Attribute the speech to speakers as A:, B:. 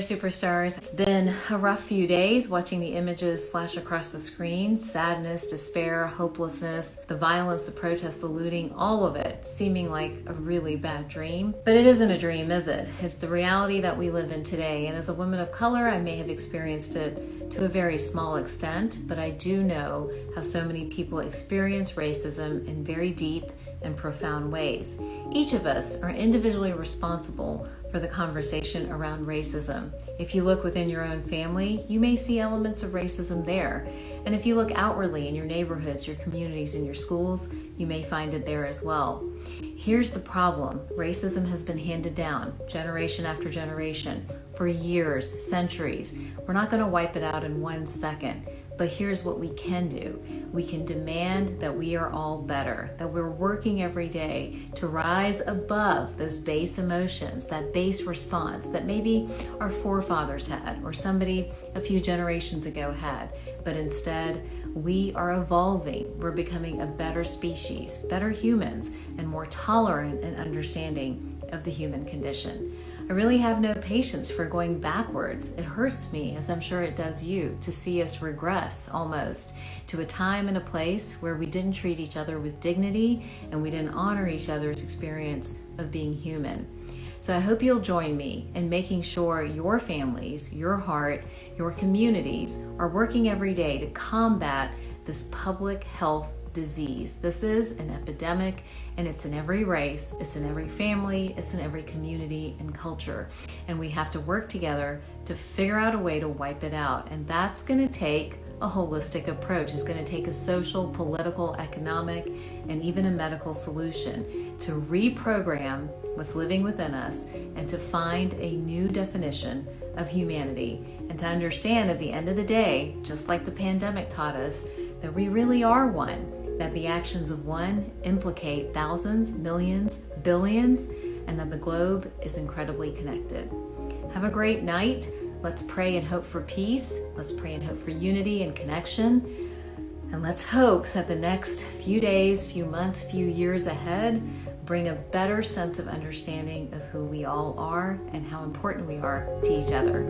A: superstars. It's been a rough few days watching the images flash across the screen. Sadness, despair, hopelessness, the violence, the protests, the looting, all of it seeming like a really bad dream. But it isn't a dream, is it? It's the reality that we live in today. And as a woman of color, I may have experienced it to a very small extent, but I do know how so many people experience racism in very deep and profound ways. Each of us are individually responsible for the conversation around racism. If you look within your own family, you may see elements of racism there. And if you look outwardly in your neighborhoods, your communities, and your schools, you may find it there as well. Here's the problem. Racism has been handed down generation after generation for years, centuries. We're not going to wipe it out in 1 second. But here's what we can do. We can demand that we are all better, that we're working every day to rise above those base emotions, that base response that maybe our forefathers had or somebody a few generations ago had. But instead, we are evolving. We're becoming a better species, better humans, and more tolerant and understanding of the human condition. I really have no patience for going backwards. It hurts me, as I'm sure it does you, to see us regress almost to a time and a place where we didn't treat each other with dignity and we didn't honor each other's experience of being human. So I hope you'll join me in making sure your families, your heart, your communities are working every day to combat this public health disease. This is an epidemic, and it's in every race, it's in every family, it's in every community and culture. And we have to work together to figure out a way to wipe it out. And that's going to take a holistic approach. It's going to take a social, political, economic, and even a medical solution to reprogram what's living within us and to find a new definition of humanity, and to understand at the end of the day, just like the pandemic taught us, that we really are one, that the actions of one implicate thousands, millions, billions, and that the globe is incredibly connected. Have a great night. Let's pray and hope for peace. Let's pray and hope for unity and connection. And let's hope that the next few days, few months, few years ahead bring a better sense of understanding of who we all are and how important we are to each other.